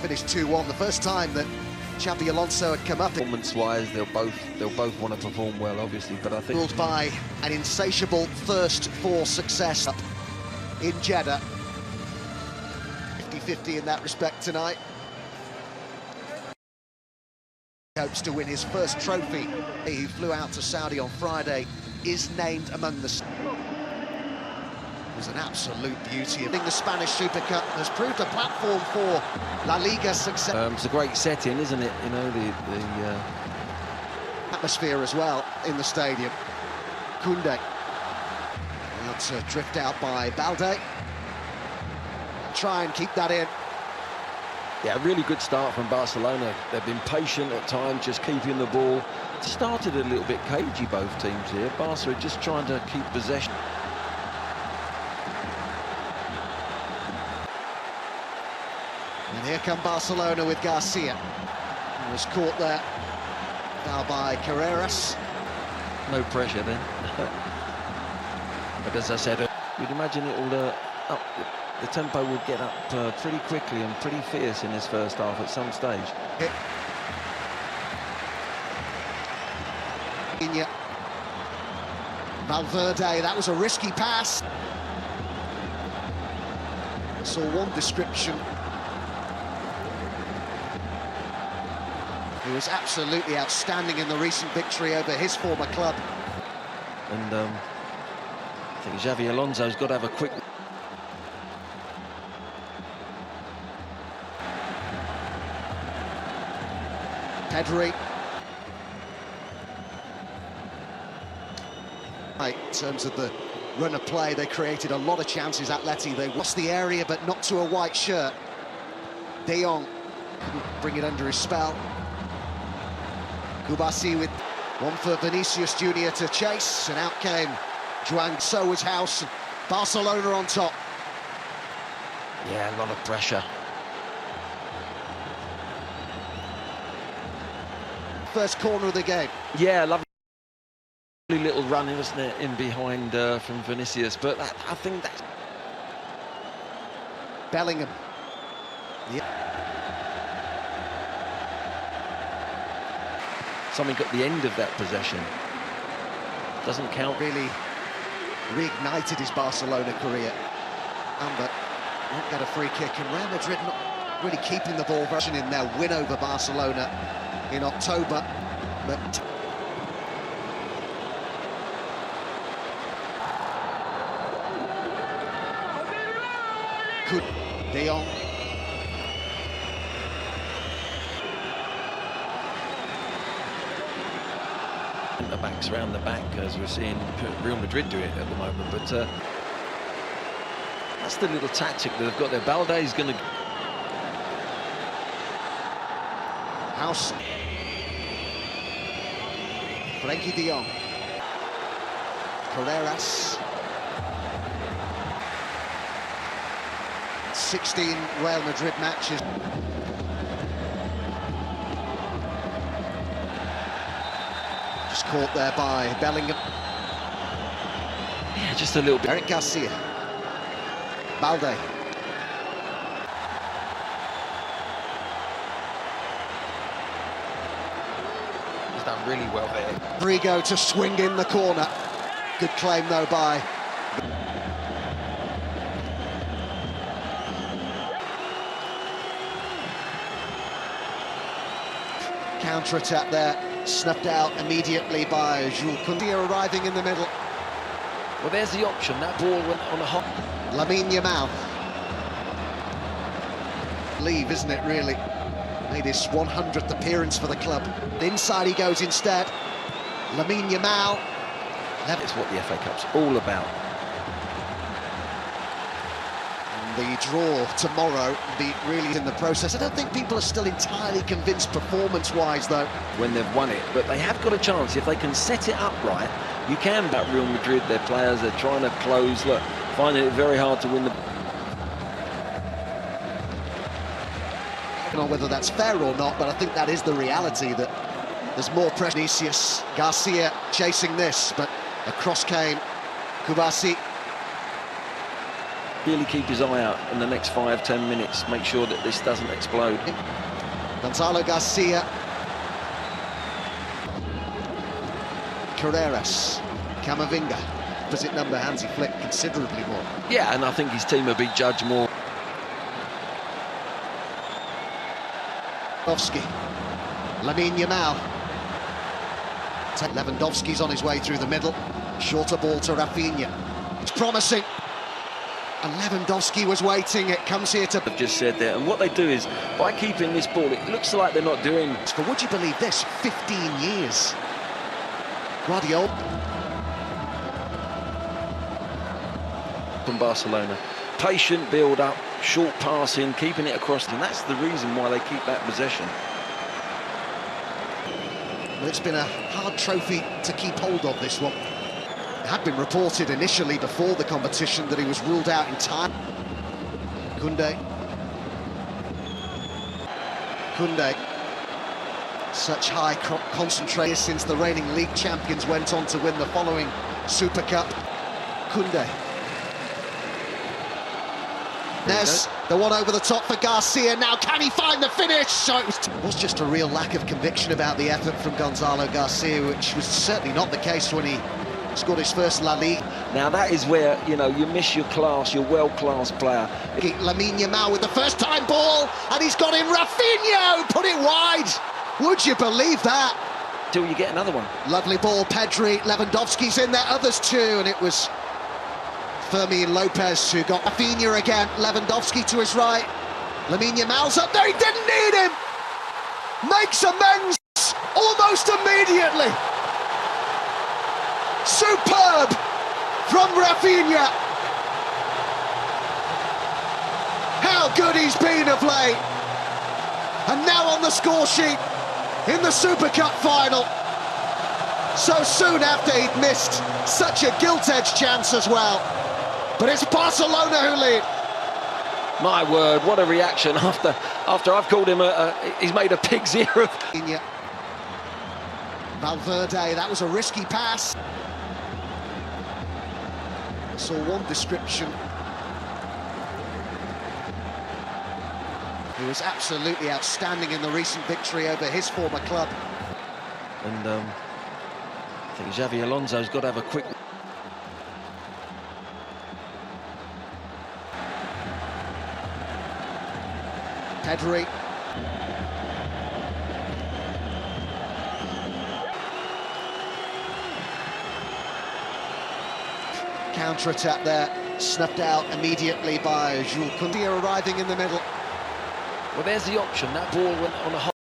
Finished 2-1, the first time that Xabi Alonso had come up. Performance-wise, they'll both want to perform well, obviously, but I think... Ruled by an insatiable thirst for success in Jeddah. 50-50 in that respect tonight. Hopes to win his first trophy. He flew out to Saudi on Friday, is named among the... It was an absolute beauty. I think the Spanish Super Cup has proved a platform for La Liga success. It's a great setting, isn't it? You know, the atmosphere as well in the stadium. Koundé. That's a drift out by Balde. Try and keep that in. Yeah, a really good start from Barcelona. They've been patient at times, just keeping the ball. It started a little bit cagey, both teams here. Barca are just trying to keep possession. And here come Barcelona with Garcia. He was caught there now by Carreras. No pressure then. But as I said, you'd imagine it will up. The tempo would get up pretty quickly and pretty fierce in this first half at some stage. Valverde, that was a risky pass. Saw one description. He was absolutely outstanding in the recent victory over his former club. And I think Xabi Alonso's got to have a quick... Pedri. In terms of the run of play, they created a lot of chances. Atleti, they lost the area, but not to a white shirt. De Jong couldn't bring it under his spell. Kubasi with one for Vinicius Jr. to chase, and out came Juan. So was House. Barcelona on top. Yeah, a lot of pressure. First corner of the game. Yeah, lovely little run, wasn't it, in behind from Vinicius, but I think that's... Bellingham. Yeah. Something at the end of that possession. Doesn't count. Really reignited his Barcelona career. Amber won't get a free kick, and Real Madrid not really keeping the ball version in their win over Barcelona in October. But could De Jong. The backs around the back, as we're seeing Real Madrid do it at the moment, but that's the little tactic that they've got there. Balde's going to... House. Frenkie de Jong. Carreras. 16 Real Madrid matches. Just caught there by Bellingham. Yeah, just a little bit. Eric Garcia. Balde. He's done really well there. Rodrigo to swing in the corner. Good claim though by... Counter-attack there, snuffed out immediately by Jules Koundé, arriving in the middle. Well, there's the option. That ball went on a hop. Lamine Yamal. Leave, isn't it, really? Made his 100th appearance for the club. Inside he goes instead. Lamine Yamal. It's what the FA Cup's all about. The draw tomorrow be really in the process. I don't think people are still entirely convinced performance-wise, though. When they've won it, but they have got a chance. If they can set it up right, you can back Real Madrid. Their players, they're trying to close. Look, finding it very hard to win the... I don't know whether that's fair or not, but I think that is the reality, that there's more pressure. Vinicius, Garcia chasing this, but across came Kubasi. really keep his eye out in the next 5-10 minutes, make sure that this doesn't explode. Gonzalo Garcia. Carreras. Camavinga. Opposite number, hands he flicked considerably more. Yeah, and I think his team will be judged more. Lewandowski. Lamine Yamal. Lewandowski's on his way through the middle. Shorter ball to Рафинья. It's promising. And Lewandowski was waiting. It comes here to... I've just said that. And what they do is, by keeping this ball, it looks like they're not doing... For would you believe this? 15 years. Guardiola. From Barcelona. Patient build-up, short passing, keeping it across. And that's the reason why they keep that possession. Well, it's been a hard trophy to keep hold of, this one. It had been reported initially before the competition that he was ruled out in time. Koundé. Such high concentration since the reigning league champions went on to win the following Super Cup. Koundé. There's the one over the top for Garcia. Now can he find the finish? So it was just a real lack of conviction about the effort from Gonzalo Garcia, which was certainly not the case when he scored his first La Liga. Now that is where, you know, you miss your class, your world-class player. Lamine Yamal with the first-time ball, and he's got him. Рафинья put it wide. Would you believe that? Till you get another one. Lovely ball, Pedri. Lewandowski's in there, others too, and it was Fermin Lopez who got Рафинья again. Lewandowski to his right. Lamine Yamal's up there. He didn't need him. Makes amends almost immediately. Superb from Рафинья. How good he's been of late. And now on the score sheet in the Super Cup final. So soon after he'd missed such a gilt-edged chance as well. But it's Barcelona who lead. My word, what a reaction after I've called him he's made a pig's ear of... Valverde, that was a risky pass. Saw one description. He was absolutely outstanding in the recent victory over his former club. And I think Xavi Alonso's got to have a quick... Pedri. Counter-attack there, snuffed out immediately by Jules Koundé, arriving in the middle. Well, there's the option. That ball went on a...